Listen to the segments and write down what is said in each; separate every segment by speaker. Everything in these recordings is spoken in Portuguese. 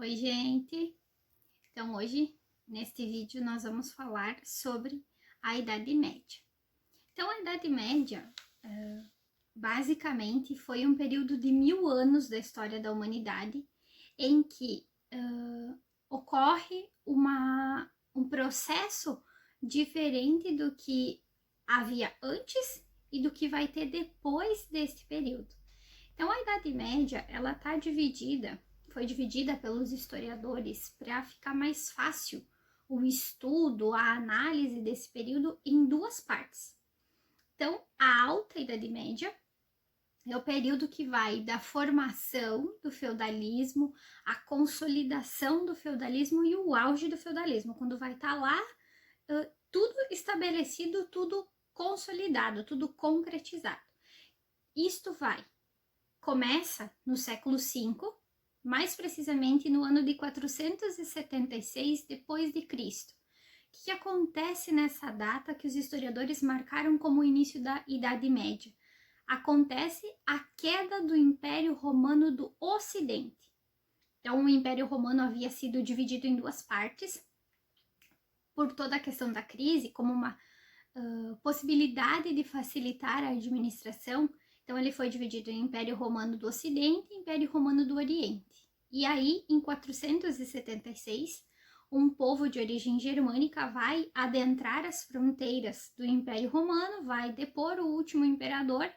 Speaker 1: Oi, gente! Então, hoje, neste vídeo, nós vamos falar sobre a Idade Média. Então, a Idade Média, basicamente, foi um período de 1000 anos da história da humanidade em que ocorre um processo diferente do que havia antes e do que vai ter depois deste período. Então, a Idade Média, ela foi dividida pelos historiadores para ficar mais fácil o estudo, a análise desse período em duas partes. Então, a Alta Idade Média é o período que vai da formação do feudalismo, a consolidação do feudalismo e o auge do feudalismo, quando vai estar lá tudo estabelecido, tudo consolidado, tudo concretizado. Isto começa no século V, mais precisamente no ano de 476 depois de Cristo. O que acontece nessa data que os historiadores marcaram como o início da Idade Média? Acontece a queda do Império Romano do Ocidente. Então, o Império Romano havia sido dividido em duas partes por toda a questão da crise, como uma possibilidade de facilitar a administração. Então, ele foi dividido em Império Romano do Ocidente e Império Romano do Oriente. E aí, em 476, um povo de origem germânica vai adentrar as fronteiras do Império Romano, vai depor o último imperador,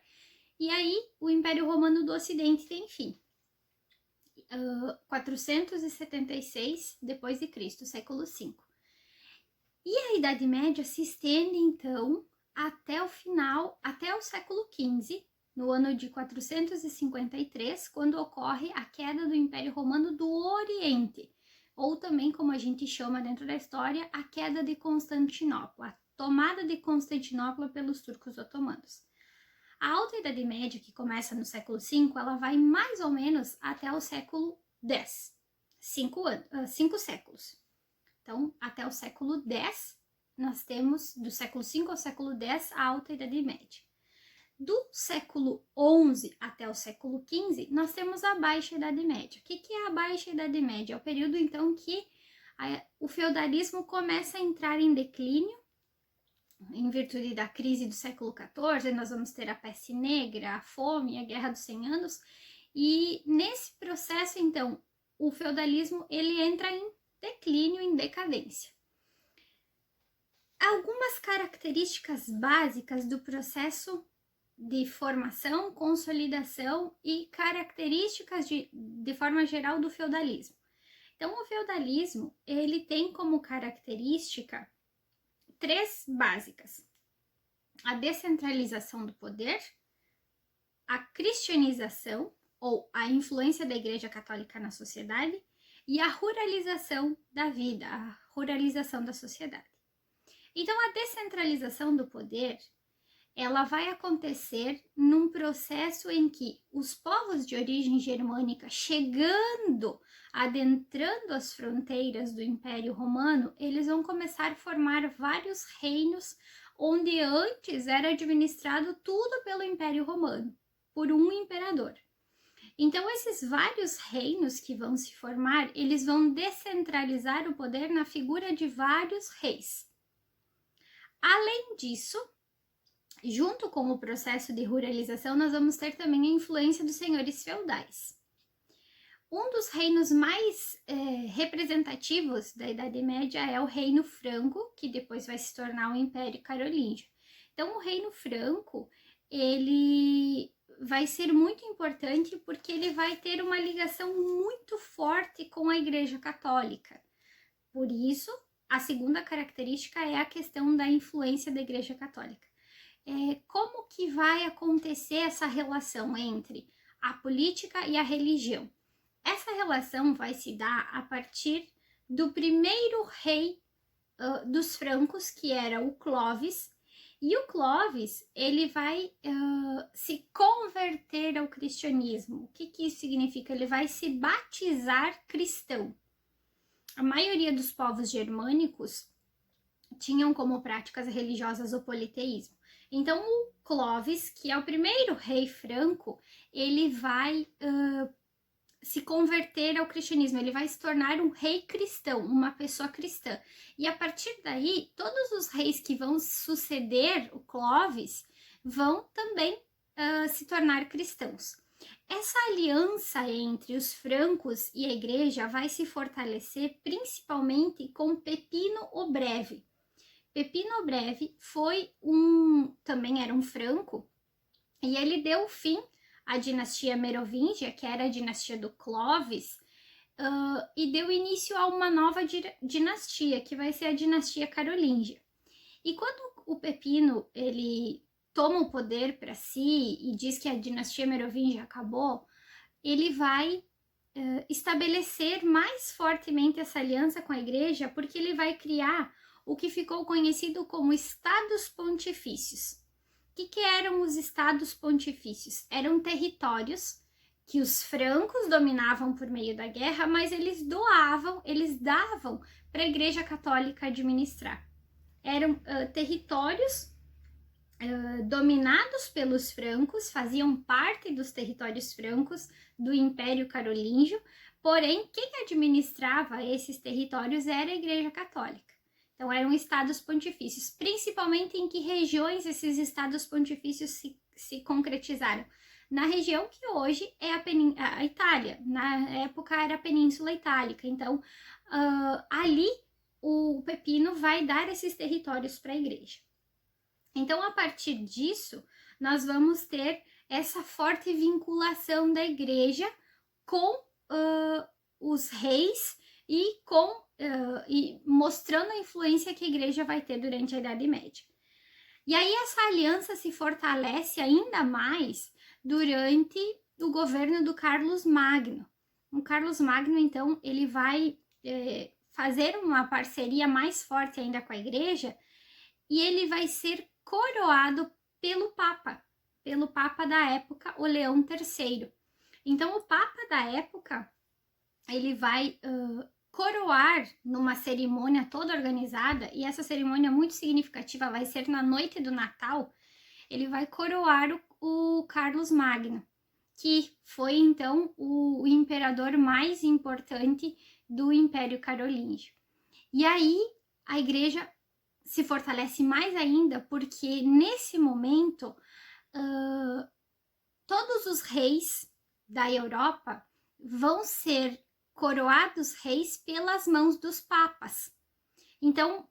Speaker 1: e aí o Império Romano do Ocidente tem fim. 476 depois de Cristo, século V. E a Idade Média se estende, então, até o final, até o século XV, no ano de 453, quando ocorre a queda do Império Romano do Oriente, ou também, como a gente chama dentro da história, a queda de Constantinopla, a tomada de Constantinopla pelos turcos otomanos. A Alta Idade Média, que começa no século V, ela vai mais ou menos até o século X, 5 séculos. Então, até o século X, nós temos, do século V ao século X, a Alta Idade Média. Do século XI até o século XV, nós temos a Baixa Idade Média. O que é a Baixa Idade Média? É o período, então, que o feudalismo começa a entrar em declínio, em virtude da crise do século XIV, nós vamos ter a peste negra, a fome, a Guerra dos 100 Anos, e nesse processo, então, o feudalismo ele entra em declínio, em decadência. Algumas características básicas do processo de formação, consolidação e características de forma geral do feudalismo. Então, o feudalismo, ele tem como característica 3 básicas: a descentralização do poder, a cristianização, ou a influência da Igreja Católica na sociedade, e a ruralização da vida, a ruralização da sociedade. Então, a descentralização do poder, ela vai acontecer num processo em que os povos de origem germânica, chegando, adentrando as fronteiras do Império Romano, eles vão começar a formar vários reinos, onde antes era administrado tudo pelo Império Romano, por um imperador. Então, esses vários reinos que vão se formar, eles vão descentralizar o poder na figura de vários reis. Além disso, junto com o processo de ruralização, nós vamos ter também a influência dos senhores feudais. Um dos reinos mais representativos da Idade Média é o Reino Franco, que depois vai se tornar o Império Carolíngio. Então, o Reino Franco, ele vai ser muito importante porque ele vai ter uma ligação muito forte com a Igreja Católica. Por isso, a segunda característica é a questão da influência da Igreja Católica. Como que vai acontecer essa relação entre a política e a religião? Essa relação vai se dar a partir do primeiro rei dos francos, que era o Clovis, e o Clovis, ele vai se converter ao cristianismo. O que isso significa? Ele vai se batizar cristão. A maioria dos povos germânicos tinham como práticas religiosas o politeísmo. Então, o Clovis, que é o primeiro rei franco, ele vai se converter ao cristianismo, ele vai se tornar um rei cristão, uma pessoa cristã. E a partir daí, todos os reis que vão suceder o Clovis vão também se tornar cristãos. Essa aliança entre os francos e a igreja vai se fortalecer principalmente com Pepino o Breve. Pepino o Breve também era um franco, e ele deu fim à dinastia Merovingia, que era a dinastia do Clovis, e deu início a uma nova dinastia, que vai ser a dinastia carolíngia. E quando o Pepino ele toma o poder para si e diz que a dinastia Merovingia acabou, ele vai estabelecer mais fortemente essa aliança com a igreja, porque ele vai criar o que ficou conhecido como Estados Pontifícios. O que eram os Estados Pontifícios? Eram territórios que os francos dominavam por meio da guerra, mas eles davam para a Igreja Católica administrar. Eram territórios dominados pelos francos, faziam parte dos territórios francos do Império Carolíngio, porém, quem administrava esses territórios era a Igreja Católica. Então, eram estados pontifícios, principalmente em que regiões esses estados pontifícios se concretizaram. Na região que hoje é a Itália, na época era a Península Itálica. Então, ali o Pepino vai dar esses territórios para a igreja. Então, a partir disso, nós vamos ter essa forte vinculação da igreja com os reis e mostrando a influência que a igreja vai ter durante a Idade Média. E aí essa aliança se fortalece ainda mais durante o governo do Carlos Magno. O Carlos Magno, então, ele vai fazer uma parceria mais forte ainda com a igreja, e ele vai ser coroado pelo Papa da época, o Leão III. Então, o Papa da época, ele vai coroar numa cerimônia toda organizada, e essa cerimônia muito significativa vai ser na noite do Natal. Ele vai coroar o Carlos Magno, que foi então o imperador mais importante do Império Carolíngio. E aí a igreja se fortalece mais ainda, porque nesse momento todos os reis da Europa vão ser coroados reis pelas mãos dos papas. Então,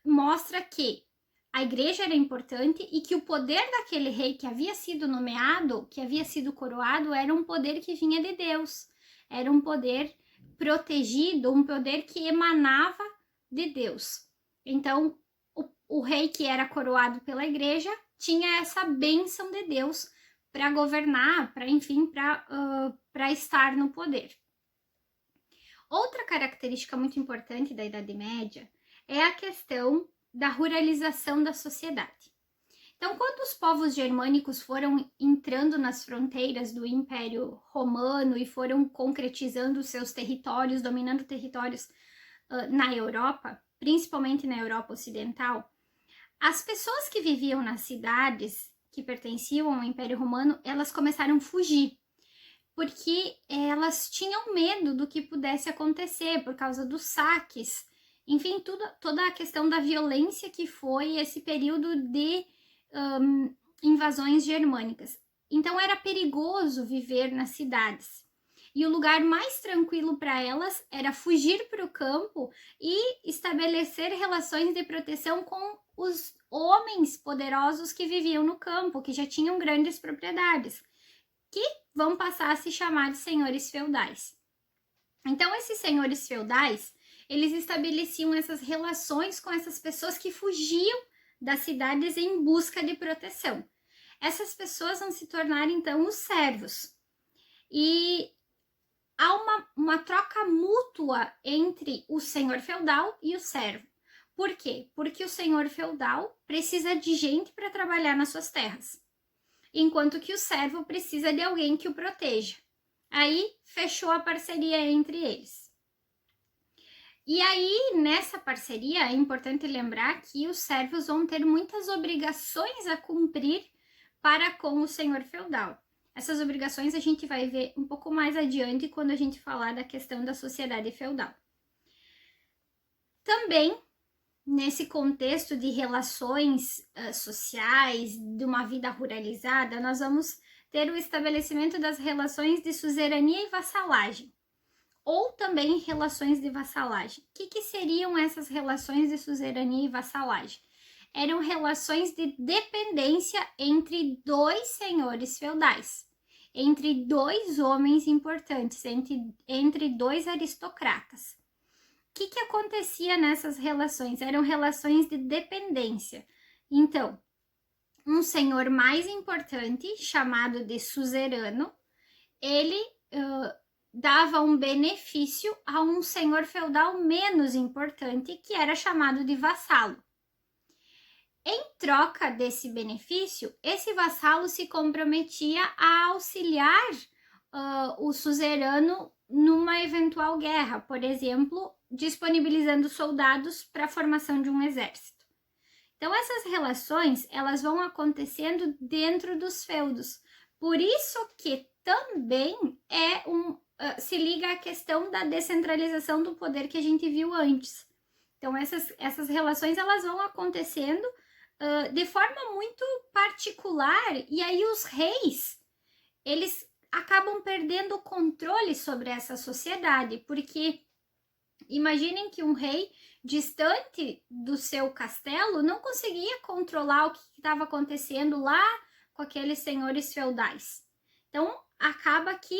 Speaker 1: mostra que a igreja era importante e que o poder daquele rei que havia sido nomeado, que havia sido coroado, era um poder que vinha de Deus. Era um poder protegido, um poder que emanava de Deus. Então, o rei que era coroado pela igreja tinha essa bênção de Deus para governar, para estar no poder. Outra característica muito importante da Idade Média é a questão da ruralização da sociedade. Então, quando os povos germânicos foram entrando nas fronteiras do Império Romano e foram concretizando seus territórios, dominando territórios na Europa, principalmente na Europa Ocidental, as pessoas que viviam nas cidades que pertenciam ao Império Romano, elas começaram a fugir, porque elas tinham medo do que pudesse acontecer por causa dos saques, enfim, toda a questão da violência que foi esse período de invasões germânicas. Então era perigoso viver nas cidades. E o lugar mais tranquilo para elas era fugir para o campo e estabelecer relações de proteção com os homens poderosos que viviam no campo, que já tinham grandes propriedades, que vão passar a se chamar de senhores feudais. Então, esses senhores feudais, eles estabeleciam essas relações com essas pessoas que fugiam das cidades em busca de proteção. Essas pessoas vão se tornar, então, os servos. E há uma troca mútua entre o senhor feudal e o servo. Por quê? Porque o senhor feudal precisa de gente para trabalhar nas suas terras, enquanto que o servo precisa de alguém que o proteja. Aí fechou a parceria entre eles. E aí, nessa parceria, é importante lembrar que os servos vão ter muitas obrigações a cumprir para com o senhor feudal. Essas obrigações a gente vai ver um pouco mais adiante quando a gente falar da questão da sociedade feudal. Também, nesse contexto de relações sociais, de uma vida ruralizada, nós vamos ter o estabelecimento das relações de suzerania e vassalagem, ou também relações de vassalagem. O que seriam essas relações de suzerania e vassalagem? Eram relações de dependência entre dois senhores feudais, entre dois homens importantes, entre dois aristocratas. O que acontecia nessas relações? Eram relações de dependência. Então, um senhor mais importante, chamado de suzerano, ele dava um benefício a um senhor feudal menos importante, que era chamado de vassalo. Em troca desse benefício, esse vassalo se comprometia a auxiliar o suzerano numa eventual guerra, por exemplo, disponibilizando soldados para a formação de um exército. Então, essas relações, elas vão acontecendo dentro dos feudos. Por isso que também se liga à questão da descentralização do poder que a gente viu antes. Então, essas relações, elas vão acontecendo de forma muito particular, e aí os reis, eles acabam perdendo o controle sobre essa sociedade, porque imaginem que um rei distante do seu castelo não conseguia controlar o que estava acontecendo lá com aqueles senhores feudais. Então, acaba que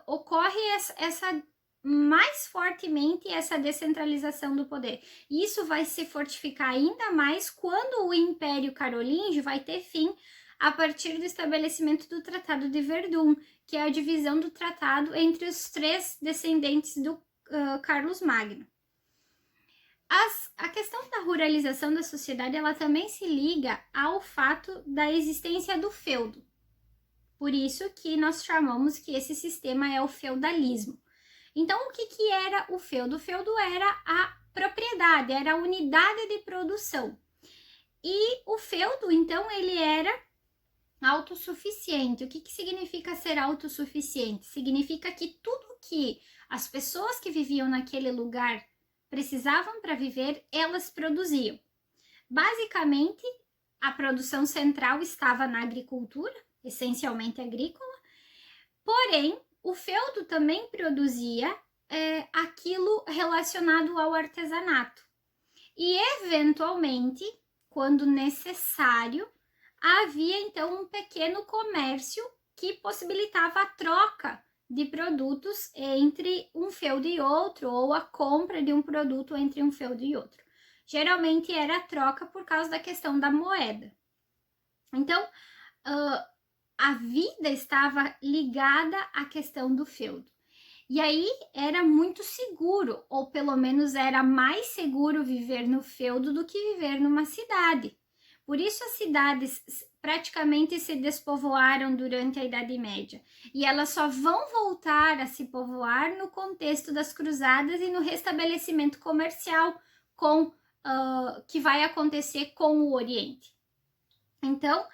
Speaker 1: ocorre essa mais fortemente essa descentralização do poder. E isso vai se fortificar ainda mais quando o Império Carolíngio vai ter fim a partir do estabelecimento do Tratado de Verdun, que é a divisão do tratado entre os três descendentes do Carlos Magno. A questão da ruralização da sociedade, ela também se liga ao fato da existência do feudo. Por isso que nós chamamos que esse sistema é o feudalismo. Então, o que era o feudo? O feudo era a propriedade, era a unidade de produção. E o feudo, então, ele era autossuficiente. O que significa ser autossuficiente? Significa que tudo que as pessoas que viviam naquele lugar precisavam para viver, elas produziam. Basicamente, a produção central estava na agricultura, essencialmente agrícola, porém, o feudo também produzia aquilo relacionado ao artesanato. E, eventualmente, quando necessário, havia então um pequeno comércio que possibilitava a troca de produtos entre um feudo e outro, ou a compra de um produto entre um feudo e outro. Geralmente era a troca por causa da questão da moeda. Então, a vida estava ligada à questão do feudo. E aí era muito seguro, ou pelo menos era mais seguro viver no feudo do que viver numa cidade. Por isso as cidades praticamente se despovoaram durante a Idade Média. E elas só vão voltar a se povoar no contexto das cruzadas e no restabelecimento comercial que vai acontecer com o Oriente. Então,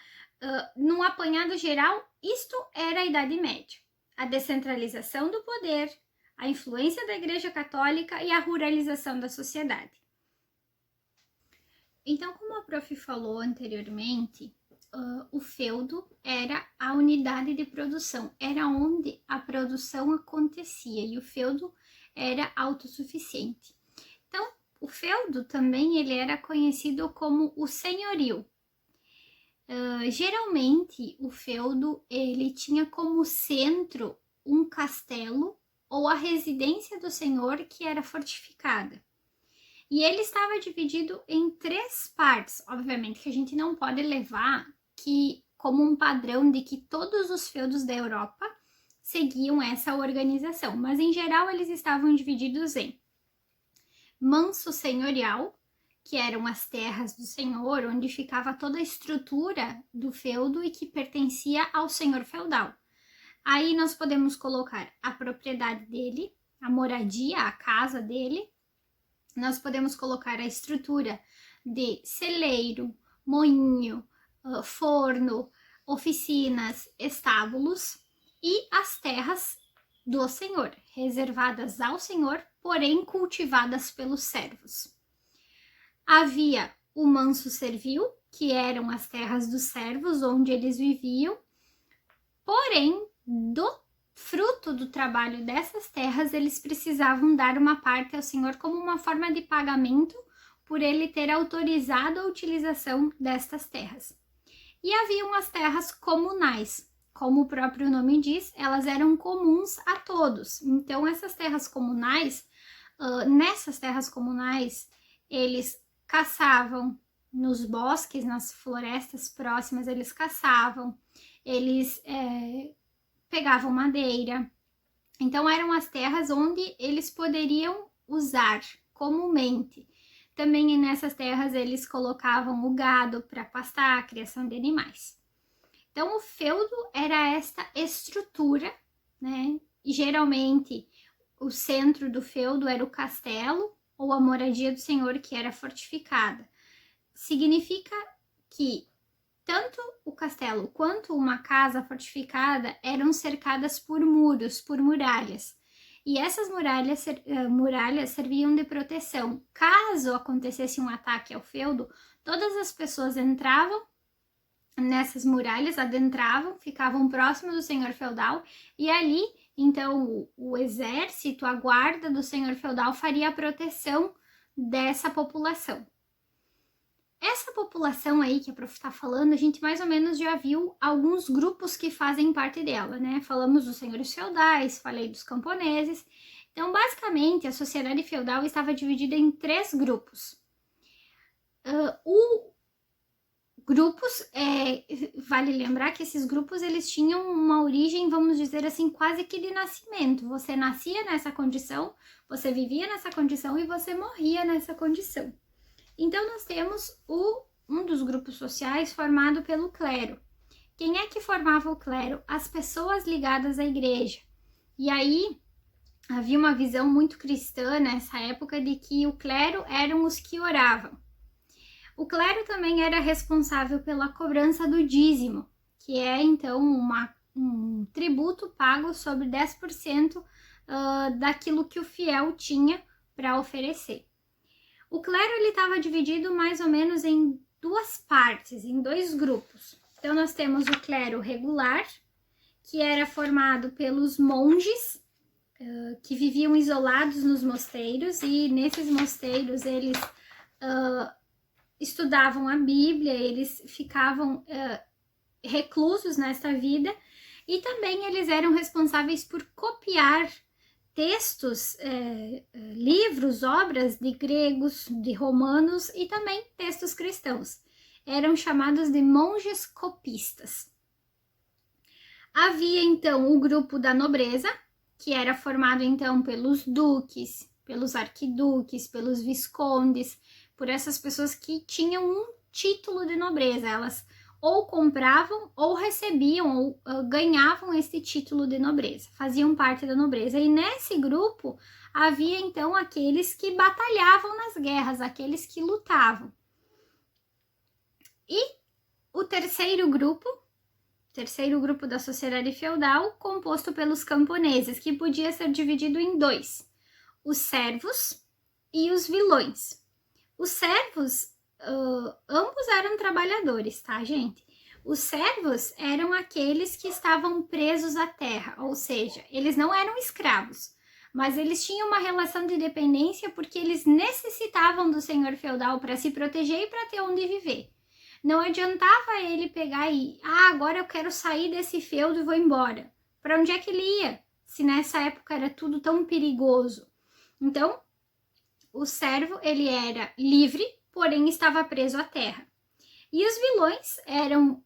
Speaker 1: num apanhado geral, isto era a Idade Média. A descentralização do poder, a influência da Igreja Católica e a ruralização da sociedade. Então, como a prof falou anteriormente, o feudo era a unidade de produção, era onde a produção acontecia e o feudo era autossuficiente. Então, o feudo também ele era conhecido como o senhorio. Geralmente, o feudo ele tinha como centro um castelo ou a residência do senhor que era fortificada. E ele estava dividido em 3 partes. Obviamente que a gente não pode levar como um padrão de que todos os feudos da Europa seguiam essa organização, mas em geral eles estavam divididos em manso senhorial, que eram as terras do senhor, onde ficava toda a estrutura do feudo e que pertencia ao senhor feudal. Aí nós podemos colocar a propriedade dele, a moradia, a casa dele. Nós podemos colocar a estrutura de celeiro, moinho, forno, oficinas, estábulos e as terras do Senhor, reservadas ao Senhor, porém cultivadas pelos servos. Havia o manso servil, que eram as terras dos servos, onde eles viviam, porém, do fruto do trabalho dessas terras, eles precisavam dar uma parte ao Senhor como uma forma de pagamento por ele ter autorizado a utilização destas terras. E haviam as terras comunais, como o próprio nome diz, elas eram comuns a todos. Então, essas terras comunais, nessas terras comunais, eles caçavam nos bosques, nas florestas próximas, eles caçavam, eles pegavam madeira. Então, eram as terras onde eles poderiam usar comumente. Também nessas terras eles colocavam o gado para pastar, a criação de animais. Então, o feudo era esta estrutura, né? E geralmente o centro do feudo era o castelo ou a moradia do senhor, que era fortificada. Significa que tanto o castelo quanto uma casa fortificada eram cercadas por muros, por muralhas. E essas muralhas serviam de proteção. Caso acontecesse um ataque ao feudo, todas as pessoas entravam nessas muralhas, adentravam, ficavam próximos do senhor feudal, e ali, então, o exército, a guarda do senhor feudal faria a proteção dessa população. Essa população aí que a prof está falando, a gente mais ou menos já viu alguns grupos que fazem parte dela, né? Falamos dos senhores feudais, falei dos camponeses. Então, basicamente, a sociedade feudal estava dividida em 3 grupos. Vale lembrar que esses grupos, eles tinham uma origem, vamos dizer assim, quase que de nascimento. Você nascia nessa condição, você vivia nessa condição e você morria nessa condição. Então, nós temos um dos grupos sociais formado pelo clero. Quem é que formava o clero? As pessoas ligadas à igreja. E aí, havia uma visão muito cristã nessa época de que o clero eram os que oravam. O clero também era responsável pela cobrança do dízimo, que é, então, um tributo pago sobre 10% daquilo que o fiel tinha para oferecer. O clero estava dividido mais ou menos em 2 partes, em 2 grupos. Então, nós temos o clero regular, que era formado pelos monges, que viviam isolados nos mosteiros, e nesses mosteiros eles estudavam a Bíblia, eles ficavam reclusos nesta vida, e também eles eram responsáveis por copiar textos, livros, obras de gregos, de romanos e também textos cristãos. Eram chamados de monges copistas. Havia então o grupo da nobreza, que era formado então pelos duques, pelos arquiduques, pelos viscondes, por essas pessoas que tinham um título de nobreza. Elas ou compravam, ou recebiam, ou ganhavam esse título de nobreza, faziam parte da nobreza. E nesse grupo havia então aqueles que batalhavam nas guerras, aqueles que lutavam. E o terceiro grupo da sociedade feudal, composto pelos camponeses, que podia ser dividido em 2, os servos e os vilões. Os servos, ambos eram trabalhadores, tá, gente? Os servos eram aqueles que estavam presos à terra, ou seja, eles não eram escravos, mas eles tinham uma relação de dependência porque eles necessitavam do senhor feudal para se proteger e para ter onde viver. Não adiantava ele pegar e, agora eu quero sair desse feudo e vou embora. Para onde é que ele ia? Se nessa época era tudo tão perigoso. Então, o servo, ele era livre, porém estava preso à terra. E os vilões eram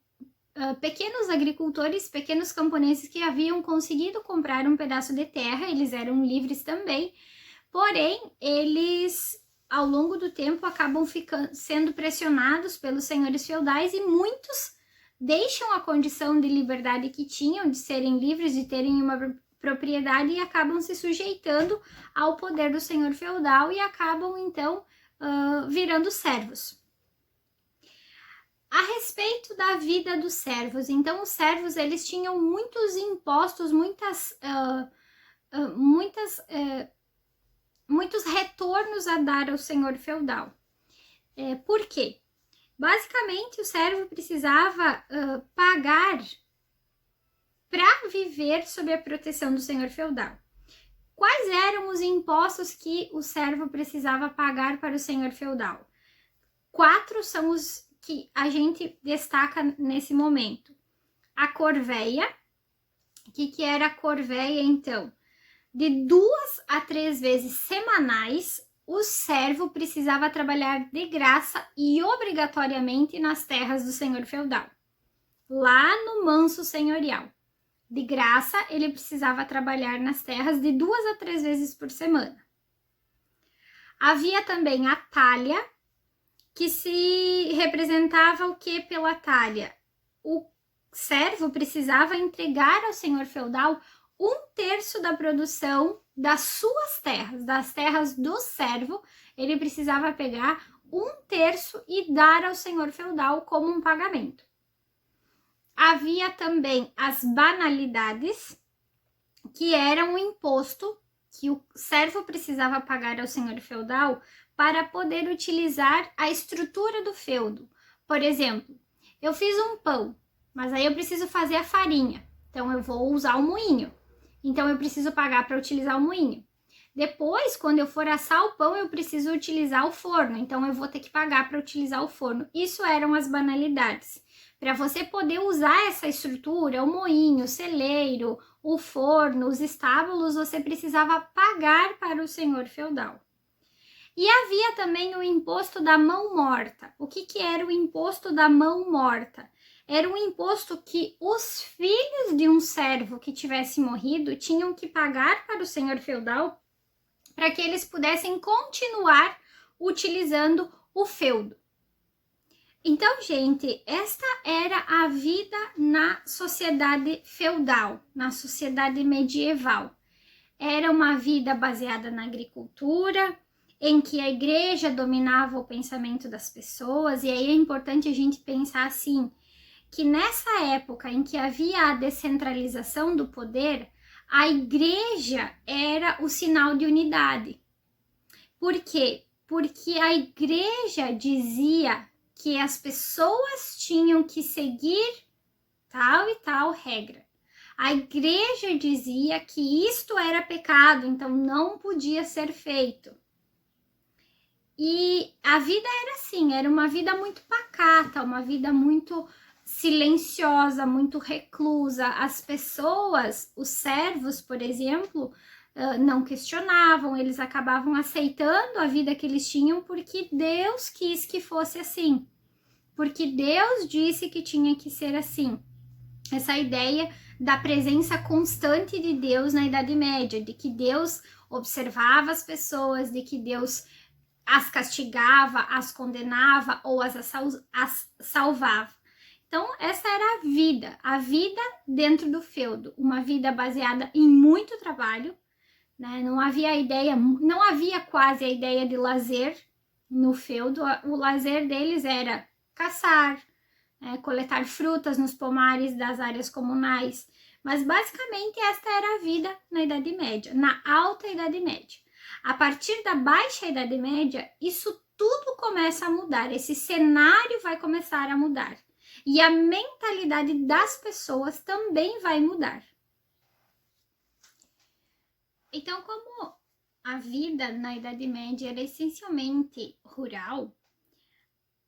Speaker 1: pequenos agricultores, pequenos camponeses que haviam conseguido comprar um pedaço de terra, eles eram livres também, porém, eles, ao longo do tempo, acabam sendo pressionados pelos senhores feudais e muitos deixam a condição de liberdade que tinham, de serem livres, de terem uma propriedade e acabam se sujeitando ao poder do senhor feudal e acabam, então, virando servos. A respeito da vida dos servos, então os servos eles tinham muitos impostos, muitos retornos a dar ao senhor feudal. Por quê? Basicamente, o servo precisava pagar para viver sob a proteção do senhor feudal. Quais eram os impostos que o servo precisava pagar para o senhor feudal? 4 são os que a gente destaca nesse momento. A corveia. O que era a corveia, então? De 2 a 3 vezes semanais, o servo precisava trabalhar de graça e obrigatoriamente nas terras do senhor feudal, lá no manso senhorial. De graça, ele precisava trabalhar nas terras de 2 a 3 vezes por semana. Havia também a talha, que se representava o que pela talha? O servo precisava entregar ao senhor feudal 1/3 da produção das suas terras, das terras do servo, ele precisava pegar 1/3 e dar ao senhor feudal como um pagamento. Havia também as banalidades, que eram um imposto que o servo precisava pagar ao senhor feudal para poder utilizar a estrutura do feudo. Por exemplo, eu fiz um pão, mas aí eu preciso fazer a farinha, então eu vou usar o moinho. Então eu preciso pagar para utilizar o moinho. Depois, quando eu for assar o pão, eu preciso utilizar o forno, então eu vou ter que pagar para utilizar o forno. Isso eram as banalidades. Para você poder usar essa estrutura, o moinho, o celeiro, o forno, os estábulos, você precisava pagar para o senhor feudal. E havia também o imposto da mão morta. O que era o imposto da mão morta? Era um imposto que os filhos de um servo que tivesse morrido tinham que pagar para o senhor feudal para que eles pudessem continuar utilizando o feudo. Então, gente, esta era a vida na sociedade feudal, na sociedade medieval. Era uma vida baseada na agricultura, em que a igreja dominava o pensamento das pessoas, e aí é importante a gente pensar assim, que nessa época em que havia a descentralização do poder, a igreja era o sinal de unidade. Por quê? Porque a igreja dizia que as pessoas tinham que seguir tal e tal regra. A igreja dizia que isto era pecado, então não podia ser feito. E a vida era assim, era uma vida muito pacata, uma vida muito silenciosa, muito reclusa. As pessoas, os servos, por exemplo, não questionavam, eles acabavam aceitando a vida que eles tinham porque Deus quis que fosse assim, porque Deus disse que tinha que ser assim. Essa ideia da presença constante de Deus na Idade Média, de que Deus observava as pessoas, de que Deus as castigava, as condenava ou as salvava. Então, essa era a vida dentro do feudo, uma vida baseada em muito trabalho, né? Não havia quase a ideia de lazer no feudo. O lazer deles era caçar, coletar frutas nos pomares das áreas comunais, mas basicamente esta era a vida na Idade Média, na Alta Idade Média. A partir da Baixa Idade Média, isso tudo começa a mudar, esse cenário vai começar a mudar. E a mentalidade das pessoas também vai mudar. Então, como a vida na Idade Média era essencialmente rural,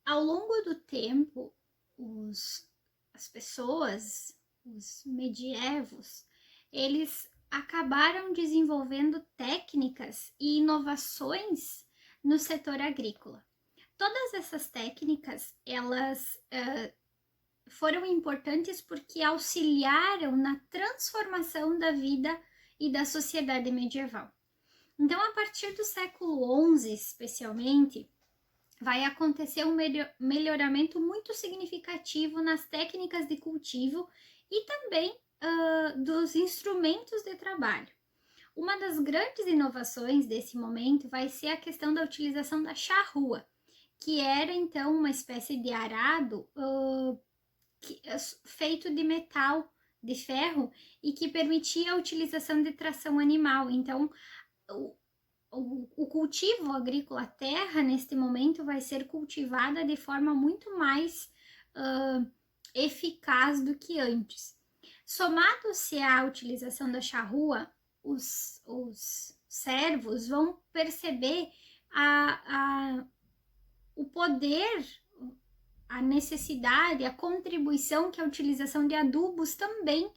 Speaker 1: ao longo do tempo, as pessoas, os medievos, eles acabaram desenvolvendo técnicas e inovações no setor agrícola. Todas essas técnicas, elas foram importantes porque auxiliaram na transformação da vida e da sociedade medieval. Então, a partir do século XI, especialmente, vai acontecer um melhoramento muito significativo nas técnicas de cultivo e também dos instrumentos de trabalho. Uma das grandes inovações desse momento vai ser a questão da utilização da charrua, que era então uma espécie de arado feito de metal, de ferro, e que permitia a utilização de tração animal. Então, o cultivo agrícola, a terra, neste momento, vai ser cultivada de forma muito mais eficaz do que antes. Somado-se à utilização da charrua, os servos vão perceber o poder, a necessidade, a contribuição que a utilização de adubos também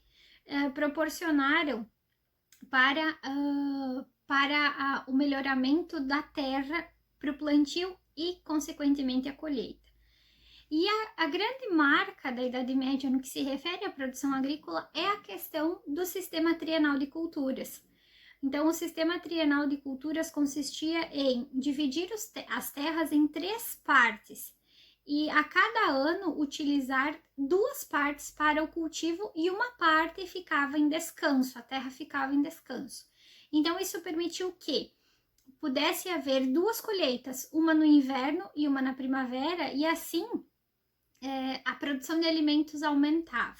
Speaker 1: proporcionaram para o melhoramento da terra para o plantio e, consequentemente, a colheita. E a grande marca da Idade Média no que se refere à produção agrícola é a questão do sistema trienal de culturas. Então, o sistema trienal de culturas consistia em dividir as terras em 3 partes e a cada ano utilizar 2 partes para o cultivo e uma parte ficava em descanso, a terra ficava em descanso. Então, isso permitiu que pudesse haver 2 colheitas, uma no inverno e uma na primavera, e assim a produção de alimentos aumentava.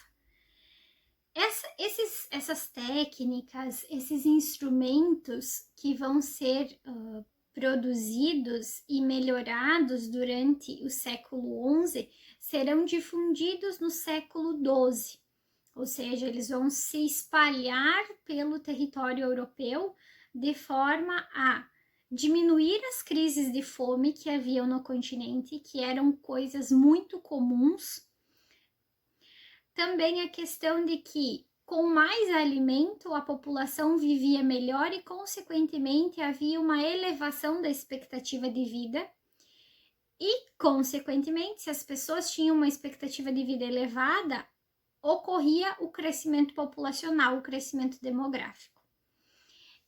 Speaker 1: Essas técnicas, esses instrumentos que vão ser produzidos e melhorados durante o século XI serão difundidos no século XII, ou seja, eles vão se espalhar pelo território europeu de forma a diminuir as crises de fome que haviam no continente, que eram coisas muito comuns. Também a questão de que, com mais alimento, a população vivia melhor e, consequentemente, havia uma elevação da expectativa de vida. E, consequentemente, se as pessoas tinham uma expectativa de vida elevada, ocorria o crescimento populacional, o crescimento demográfico.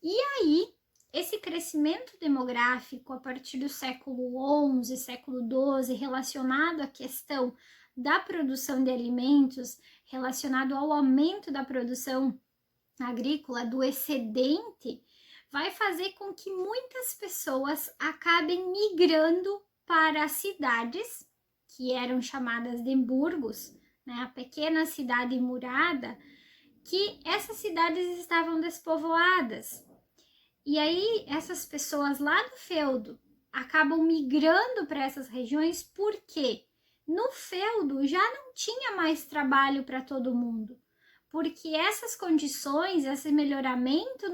Speaker 1: E aí, esse crescimento demográfico, a partir do século XI, século XII, relacionado à questão da produção de alimentos, relacionado ao aumento da produção agrícola, do excedente, vai fazer com que muitas pessoas acabem migrando para as cidades, que eram chamadas de burgos, né, a pequena cidade murada, que essas cidades estavam despovoadas. E aí, essas pessoas lá do feudo acabam migrando para essas regiões porque no feudo já não tinha mais trabalho para todo mundo, porque essas condições, esse melhoramento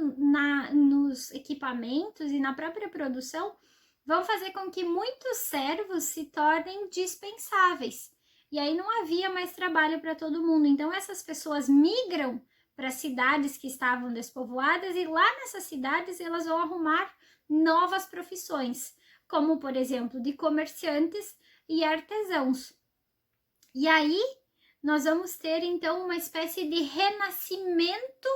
Speaker 1: nos equipamentos e na própria produção vão fazer com que muitos servos se tornem dispensáveis. E aí não havia mais trabalho para todo mundo. Então essas pessoas migram para cidades que estavam despovoadas e lá nessas cidades elas vão arrumar novas profissões, como por exemplo de comerciantes e artesãos. E aí nós vamos ter então uma espécie de renascimento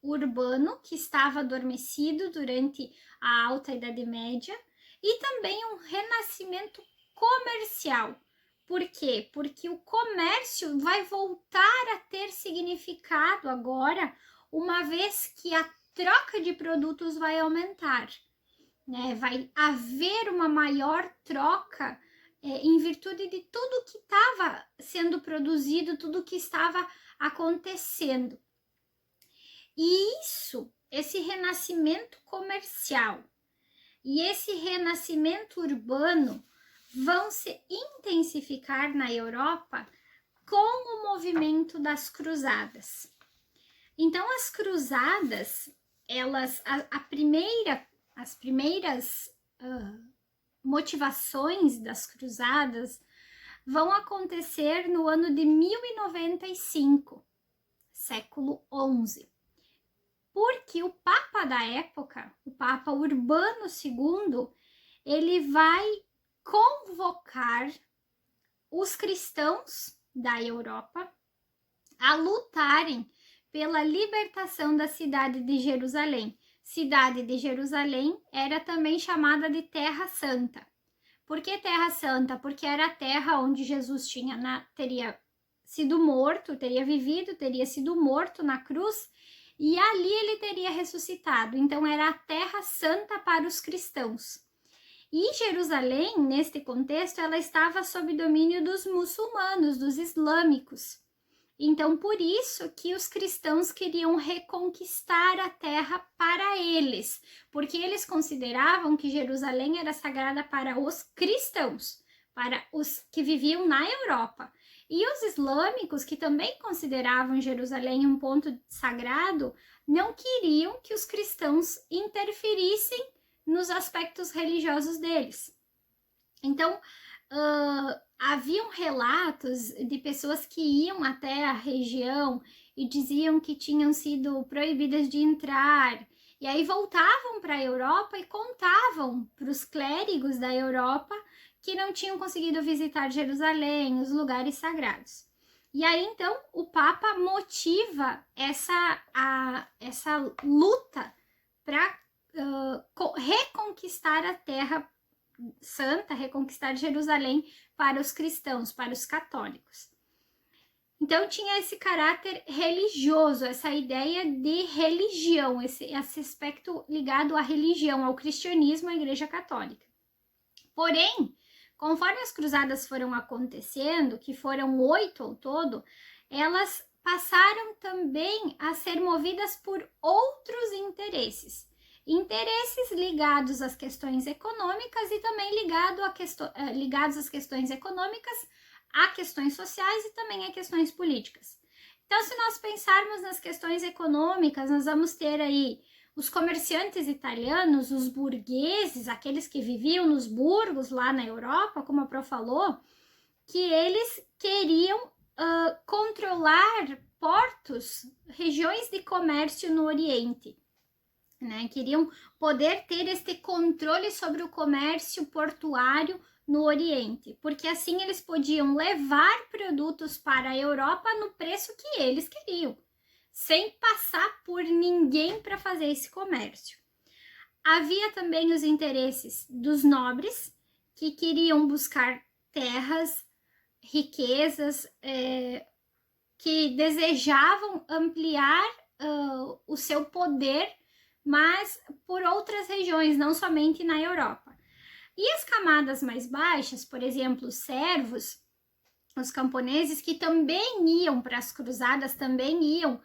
Speaker 1: urbano que estava adormecido durante a Alta Idade Média e também um renascimento comercial. Por quê? Porque o comércio vai voltar a ter significado agora, uma vez que a troca de produtos vai aumentar, né? Vai haver uma maior troca em virtude de tudo que estava sendo produzido, tudo que estava acontecendo. E esse renascimento comercial e esse renascimento urbano vão se intensificar na Europa com o movimento das cruzadas. Então, as cruzadas, as primeiras motivações das cruzadas vão acontecer no ano de 1095, século XI, porque o Papa da época, o Papa Urbano II, ele vai convocar os cristãos da Europa a lutarem pela libertação da cidade de Jerusalém. Cidade de Jerusalém era também chamada de Terra Santa. Por que Terra Santa? Porque era a terra onde Jesus teria sido morto, teria vivido, teria sido morto na cruz e ali ele teria ressuscitado. Então era a Terra Santa para os cristãos. E Jerusalém, neste contexto, ela estava sob domínio dos muçulmanos, dos islâmicos. Então, por isso que os cristãos queriam reconquistar a terra para eles, porque eles consideravam que Jerusalém era sagrada para os cristãos, para os que viviam na Europa. E os islâmicos, que também consideravam Jerusalém um ponto sagrado, não queriam que os cristãos interferissem nos aspectos religiosos deles. Então, haviam relatos de pessoas que iam até a região e diziam que tinham sido proibidas de entrar, e aí voltavam para a Europa e contavam para os clérigos da Europa que não tinham conseguido visitar Jerusalém, os lugares sagrados. E aí, então, o Papa motiva essa luta para reconquistar a Terra Santa, reconquistar Jerusalém para os cristãos, para os católicos. Então tinha esse caráter religioso, essa ideia de religião, esse aspecto ligado à religião, ao cristianismo, à Igreja Católica. Porém, conforme as cruzadas foram acontecendo, que foram 8 ao todo, elas passaram também a ser movidas por outros interesses ligados às questões econômicas e também ligados às questões econômicas, a questões sociais e também a questões políticas. Então, se nós pensarmos nas questões econômicas, nós vamos ter aí os comerciantes italianos, os burgueses, aqueles que viviam nos burgos lá na Europa, como a Pro falou, que eles queriam controlar portos, regiões de comércio no Oriente. Né? Queriam poder ter este controle sobre o comércio portuário no Oriente, porque assim eles podiam levar produtos para a Europa no preço que eles queriam, sem passar por ninguém para fazer esse comércio. Havia também os interesses dos nobres, que queriam buscar terras, riquezas, que desejavam ampliar o seu poder, mas por outras regiões, não somente na Europa. E as camadas mais baixas, por exemplo, os servos, os camponeses, que também iam para as cruzadas, também iam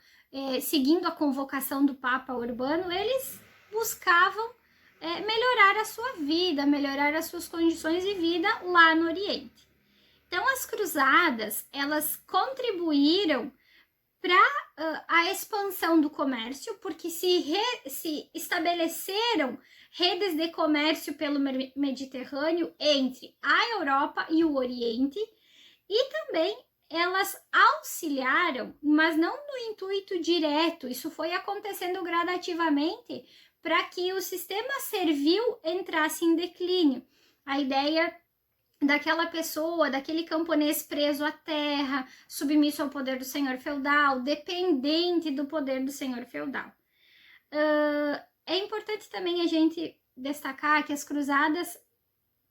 Speaker 1: seguindo a convocação do Papa Urbano, eles buscavam melhorar a sua vida, melhorar as suas condições de vida lá no Oriente. Então, as cruzadas, elas contribuíram para a expansão do comércio, porque se estabeleceram redes de comércio pelo Mediterrâneo entre a Europa e o Oriente, e também elas auxiliaram, mas não no intuito direto, isso foi acontecendo gradativamente para que o sistema servil entrasse em declínio. A ideia daquela pessoa, daquele camponês preso à terra, submisso ao poder do senhor feudal, dependente do poder do senhor feudal. É importante também a gente destacar que as cruzadas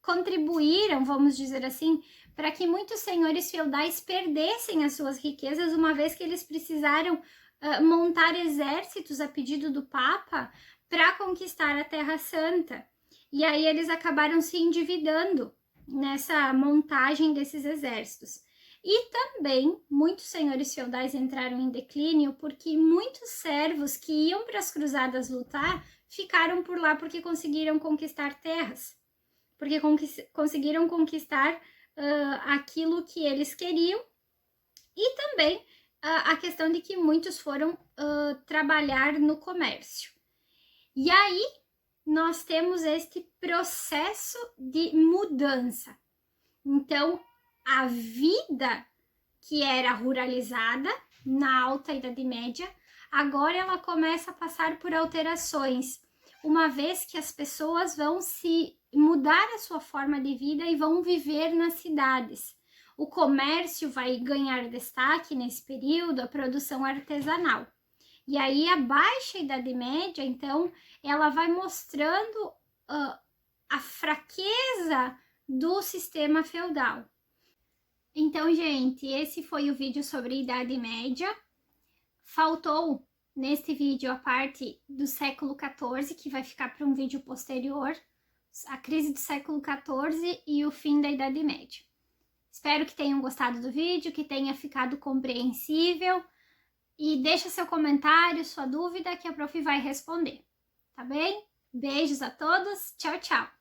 Speaker 1: contribuíram, vamos dizer assim, para que muitos senhores feudais perdessem as suas riquezas, uma vez que eles precisaram montar exércitos a pedido do Papa para conquistar a Terra Santa. E aí eles acabaram se endividando nessa montagem desses exércitos. E também muitos senhores feudais entraram em declínio porque muitos servos que iam para as cruzadas lutar ficaram por lá porque conseguiram conquistar terras, porque conseguiram conquistar aquilo que eles queriam, e também a questão de que muitos foram trabalhar no comércio. E aí nós temos este processo de mudança. Então, a vida que era ruralizada na Alta Idade Média, agora ela começa a passar por alterações, uma vez que as pessoas vão se mudar a sua forma de vida e vão viver nas cidades. O comércio vai ganhar destaque nesse período, a produção artesanal. E aí a Baixa Idade Média, então, ela vai mostrando a fraqueza do sistema feudal. Então, gente, esse foi o vídeo sobre a Idade Média. Faltou neste vídeo a parte do século XIV, que vai ficar para um vídeo posterior, a crise do século XIV e o fim da Idade Média. Espero que tenham gostado do vídeo, que tenha ficado compreensível e deixa seu comentário, sua dúvida que a prof vai responder, tá bem? Beijos a todos, tchau, tchau!